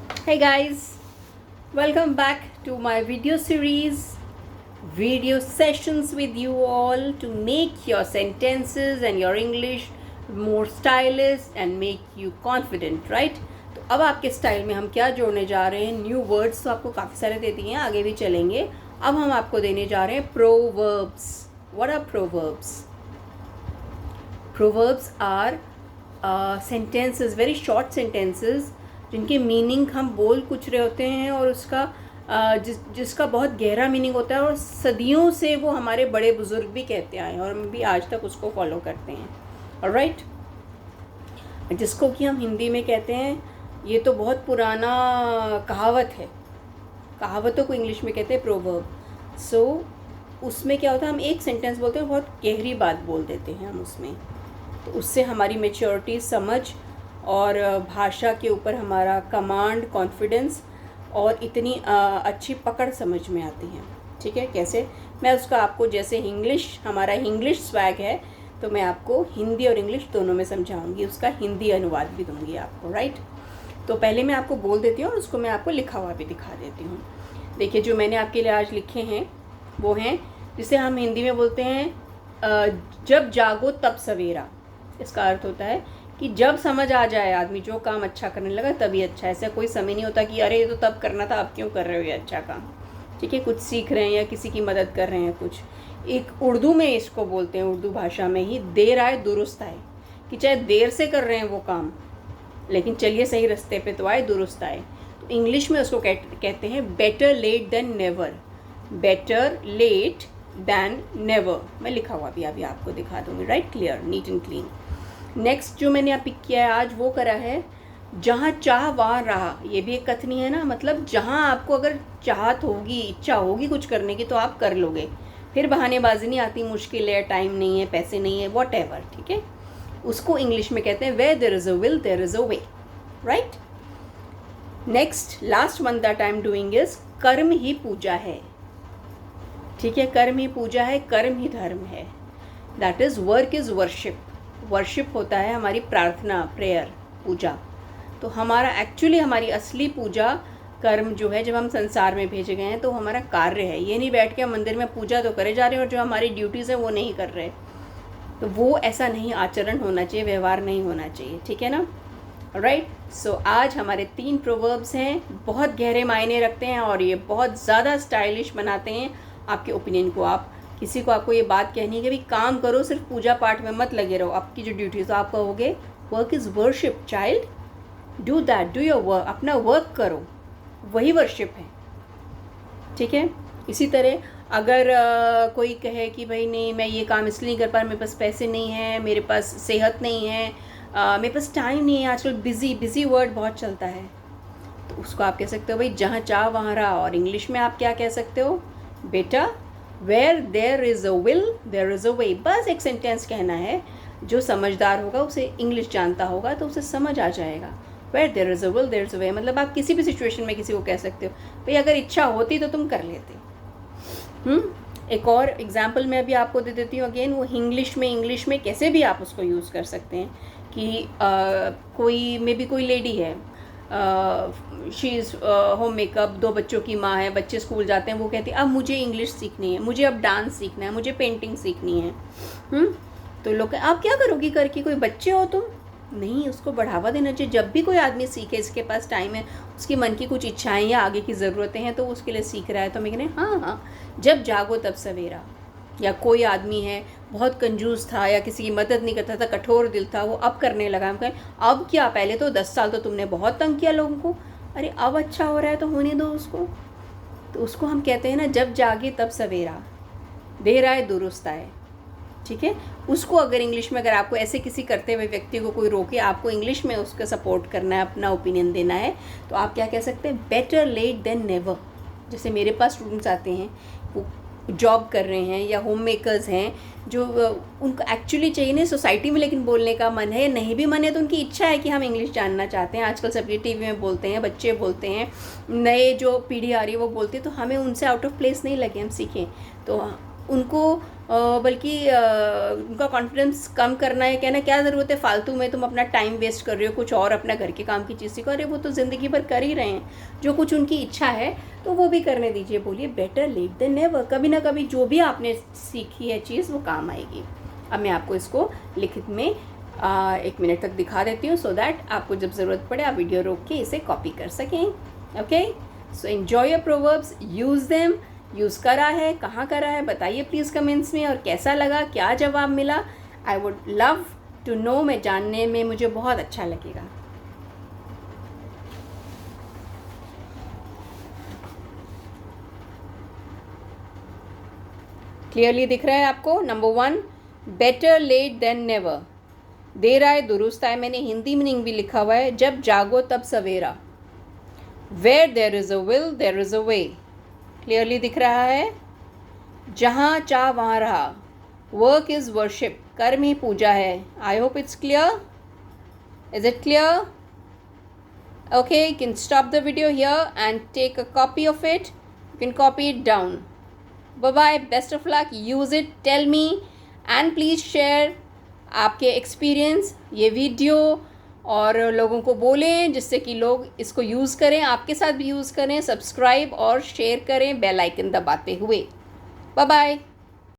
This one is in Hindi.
Hey guys, welcome back to my video series, video sessions with you all to make your sentences and your English more stylish and make you confident, right? तो अब आपके स्टाइल में हम क्या जोड़ने जा रहे हैं, न्यू वर्ड्स तो आपको काफ़ी सारे दे दिए हैं, आगे भी चलेंगे. अब हम आपको देने जा रहे हैं proverbs. What are proverbs? Proverbs are sentences, very short sentences जिनके मीनिंग हम बोल कुछ रहे होते हैं और उसका जिसका बहुत गहरा मीनिंग होता है और सदियों से वो हमारे बड़े बुजुर्ग भी कहते आए हैं और हम भी आज तक उसको फॉलो करते हैं. ऑलराइट, जिसको कि हम हिंदी में कहते हैं, ये तो बहुत पुराना कहावत है. कहावतों को इंग्लिश में कहते हैं प्रोवर्ब. सो उसमें क्या होता है, हम एक सेंटेंस बोलते हैं, बहुत गहरी बात बोल देते हैं हम उसमें. तो उससे हमारी मैच्योरिटी, समझ और भाषा के ऊपर हमारा कमांड, कॉन्फिडेंस और इतनी अच्छी पकड़ समझ में आती है. ठीक है, कैसे मैं उसका आपको, जैसे इंग्लिश हमारा इंग्लिश स्वैग है, तो मैं आपको हिंदी और इंग्लिश दोनों में समझाऊंगी, उसका हिंदी अनुवाद भी दूंगी आपको. राइट, तो पहले मैं आपको बोल देती हूँ और उसको मैं आपको लिखा हुआ भी दिखा देती हूँ. देखिए, जो मैंने आपके लिए आज लिखे हैं वो हैं, जिसे हम हिंदी में बोलते हैं जब जागो तब सवेरा. इसका अर्थ होता है कि जब समझ आ जाए आदमी, जो काम अच्छा करने लगा तभी अच्छा. ऐसा कोई समय नहीं होता कि अरे ये तो तब करना था, अब क्यों कर रहे हो ये अच्छा काम. ठीक है, कुछ सीख रहे हैं या किसी की मदद कर रहे हैं कुछ. एक उर्दू में इसको बोलते हैं, उर्दू भाषा में ही, देर आए दुरुस्त आए. कि चाहे देर से कर रहे हैं वो काम, लेकिन चलिए सही रास्ते पे तो आए, दुरुस्त आए. तो इंग्लिश में उसको कहते हैं better late than never. Better late than never. मैं लिखा हुआ भी अभी आपको दिखा दूंगी. Right, clear, neat and clean. Next जो मैंने पिक किया है आज, वो करा है जहाँ चाह वहाँ रहा. ये भी एक कथनी है ना, मतलब जहाँ आपको अगर चाहत होगी, इच्छा होगी कुछ करने की, तो आप कर लोगे. फिर बहानेबाजी नहीं आती, मुश्किल है, टाइम नहीं है, पैसे नहीं है, वॉट एवर. ठीक है, उसको इंग्लिश में कहते हैं where there is a will there is a way. Right, next last one that I am doing is कर्म ही पूजा है. ठीक है, कर्म ही पूजा है, कर्म ही धर्म है. That is work is worship. Worship होता है हमारी प्रार्थना, प्रेयर, पूजा. तो हमारा एक्चुअली हमारी असली पूजा, कर्म जो है, जब हम संसार में भेजे गए हैं तो हमारा कार्य है. ये नहीं बैठ के हम मंदिर में पूजा तो करे जा रहे हैं और जो हमारी ड्यूटीज़ है वो नहीं कर रहे. तो वो ऐसा नहीं आचरण होना चाहिए, व्यवहार नहीं होना चाहिए. ठीक है ना. राइट, सो आज हमारे 3 प्रोवर्ब्स हैं, बहुत गहरे मायने रखते हैं और ये बहुत ज़्यादा स्टाइलिश बनाते हैं आपके ओपिनियन को. आप किसी को आपको ये बात कहनी है कि भाई काम करो, सिर्फ पूजा पाठ में मत लगे रहो, आपकी जो ड्यूटी, तो आप कहोगे work is worship child, do that, do your work. अपना वर्क करो, वही वर्शिप है. ठीक है. इसी तरह अगर कोई कहे कि भाई नहीं, मैं ये काम इसलिए नहीं कर पा रहा, मेरे पास पैसे नहीं है, मेरे पास सेहत नहीं है, मेरे पास टाइम नहीं है, आजकल बिज़ी वर्ड बहुत चलता है, तो उसको आप कह सकते हो भाई जहाँ चाह वहाँ रहा. और इंग्लिश में आप क्या कह सकते हो, बेटा where there is a will there is a way. बस एक सेंटेंस कहना है, जो समझदार होगा, उसे इंग्लिश जानता होगा तो उसे समझ आ जाएगा. Where there is a will there is a way, मतलब आप किसी भी सिचुएशन में किसी को कह सकते हो भाई अगर इच्छा होती तो तुम कर लेते. एक और एग्जाम्पल मैं अभी आपको दे देती हूँ. अगेन वो इंग्लिश में कैसे भी आप उसको यूज़ कर सकते हैं कि कोई मे बी कोई लेडी है, शी इज़ होम मेकअप, 2 बच्चों की माँ है, बच्चे स्कूल जाते हैं, वो कहती है अब मुझे इंग्लिश सीखनी है, मुझे अब डांस सीखना है, मुझे पेंटिंग सीखनी है. तो लोग आप क्या करोगी करके, कोई बच्चे हो तुम? नहीं, उसको बढ़ावा देना चाहिए. जब भी कोई आदमी सीखे, इसके पास टाइम है, उसकी मन की कुछ इच्छाएं या आगे की ज़रूरतें हैं, तो उसके लिए सीख रहा है, तो मैं कहने हाँ, जब जागो तब सवेरा. या कोई आदमी है बहुत कंजूस था या किसी की मदद नहीं करता था, कठोर दिल था, वो अब करने लगा. हम कहें अब क्या, पहले तो 10 साल तो तुमने बहुत तंग किया लोगों को, अरे अब अच्छा हो रहा है तो होने दो उसको. तो उसको हम कहते हैं ना, जब जागे तब सवेरा, देर आए दुरुस्त आए. ठीक है, उसको अगर इंग्लिश में, अगर आपको ऐसे किसी करते हुए व्यक्ति को कोई रोके, आपको इंग्लिश में उसका सपोर्ट करना है, अपना ओपिनियन देना है, तो आप क्या कह सकते हैं, बेटर लेट देन नेवर. जैसे मेरे पास स्टूडेंट्स आते हैं, वो जॉब कर रहे हैं या होम मेकर्स हैं, जो उनको एक्चुअली चाहिए नहीं सोसाइटी में, लेकिन बोलने का मन है, नहीं भी मन है तो उनकी इच्छा है कि हम इंग्लिश जानना चाहते हैं. आजकल सबके टीवी में बोलते हैं, बच्चे बोलते हैं, नए जो पीढ़ी आ रही है वो बोलती है, तो हमें उनसे आउट ऑफ प्लेस नहीं लगे, हम सीखें. तो उनको बल्कि उनका कॉन्फिडेंस कम करना है, कहना क्या ज़रूरत है फालतू में तुम अपना टाइम वेस्ट कर रहे हो कुछ और अपना घर के काम की चीज़ सीखो। अरे वो तो ज़िंदगी भर कर ही रहे हैं, जो कुछ उनकी इच्छा है तो वो भी करने दीजिए। बोलिए बेटर लेट देन नेवर, कभी ना कभी जो भी आपने सीखी है चीज़ वो काम आएगी। अब मैं आपको इसको लिखित में 1 मिनट तक दिखा देती हूँ, सो दैट आपको जब ज़रूरत पड़े आप वीडियो रोक के इसे कॉपी कर सकें। Okay, so enjoy your proverbs, use them. Use करा है, कहाँ करा है बताइए प्लीज़ कमेंट्स में, और कैसा लगा, क्या जवाब मिला। I would love to know, मैं जानने में मुझे बहुत अच्छा लगेगा। क्लियरली दिख रहा है आपको? Number 1, better late than never. देर आए दुरुस्त आए, मैंने हिंदी मीनिंग भी लिखा हुआ है, जब जागो तब सवेरा। Where there is a will there is a way, clearly दिख रहा है। जहाँ चाह वहाँ रहा, वर्क इज़ वर्शिप, कर्म ही पूजा है। I hope it's clear. Is it clear? Okay, you can stop the video here and take a copy of it. You can copy it down. Bye bye, best of luck, use it, tell me and please share आपके एक्सपीरियंस ये वीडियो, और लोगों को बोलें जिससे कि लोग इसको यूज़ करें, आपके साथ भी यूज़ करें। सब्सक्राइब और शेयर करें बेल आइकन दबाते हुए। Bye bye.